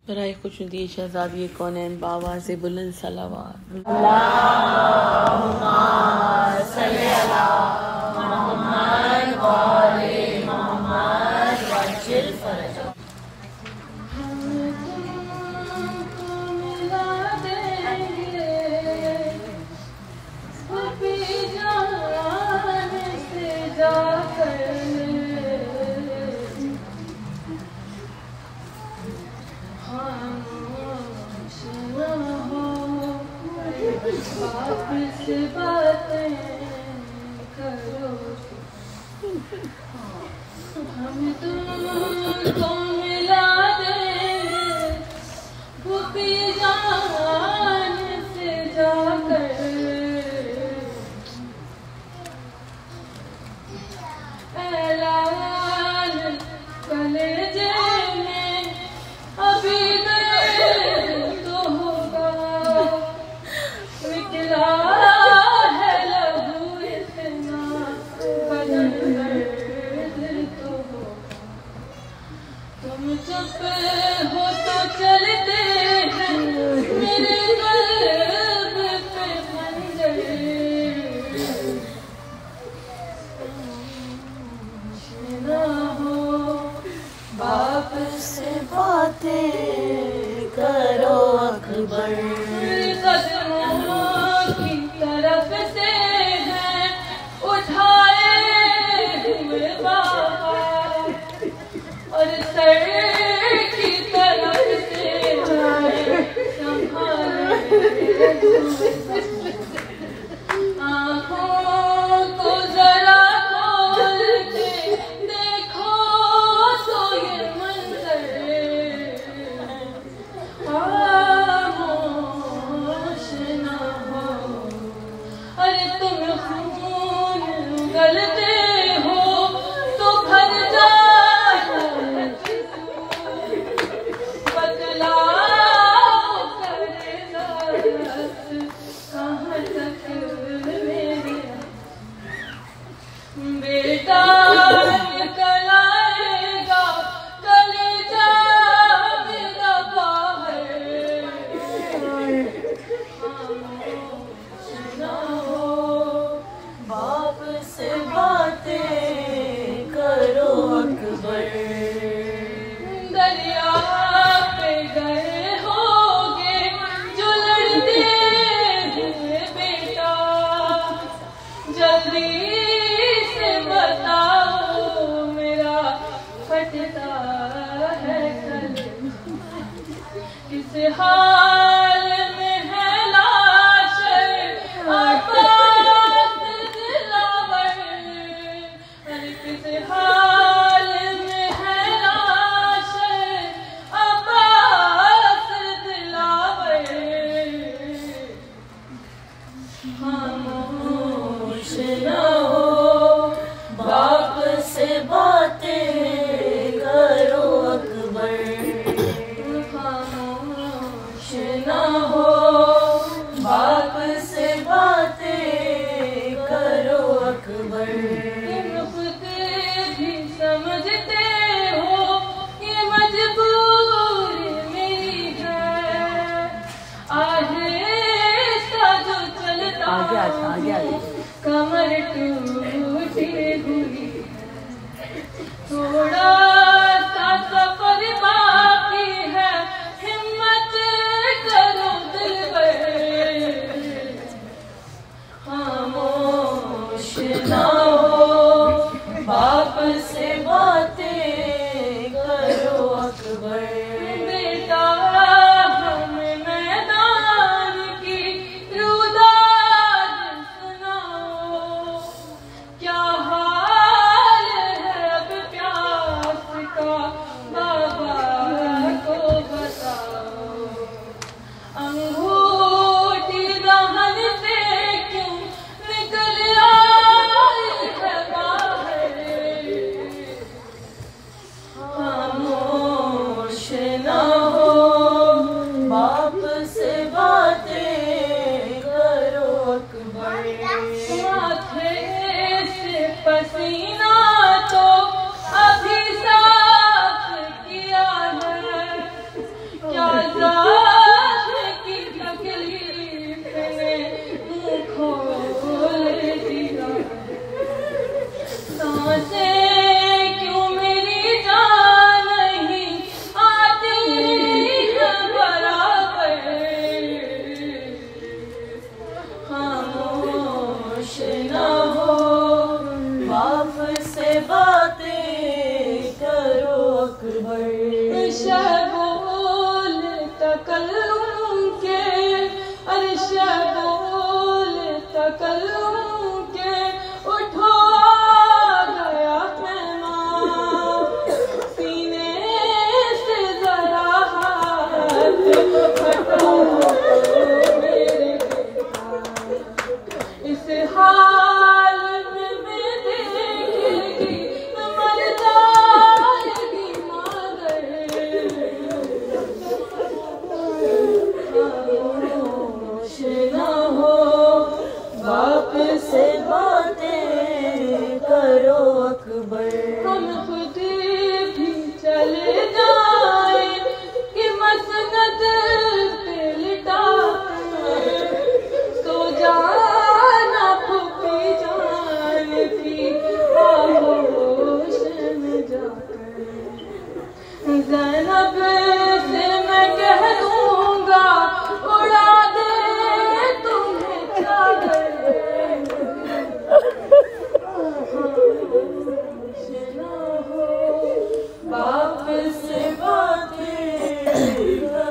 बराए खुशनुदी शहजादी कौनैन बाबा से बुलंद सलावात। आपसे बातें करो, हम तुमको मिला देंगे वो भी जान से जाकर। ऐलान कलेजे में अभी दर्द तो होगा, निकला है लहू इतना बदन दर्द तो होगा। तुम चुप हो तो चलते हैं मेरे कल्ब पे खंजर, ना हो बाप से बातें करो अकबर। कदमों की तरफ से है उठाए हुए बाहर, और सर की तरफ से है संभाले। आँखों को जरा खोल के देखो तो ये मंजर, खामोश ना हो। अरे तुम खून उगलते हो तो भर जाए, बतलाओ करेगा कहाँ तक मेरे बेटा निकल आएगा कलेजा मेरा बाहर। खामोश ना हो बाप से बातें करो अकबर। दरिया पे गए होगे जो लड़ते हुए बेटा, जल्दी से बताओ मेरा फटता है कलेजा। किस हाल में है लाश आपात दिलावर, अरे किस हाल में है लाश आपात दिलावर। खामोश ना हो बाप से बातें करो अकबर। खामोश ना भर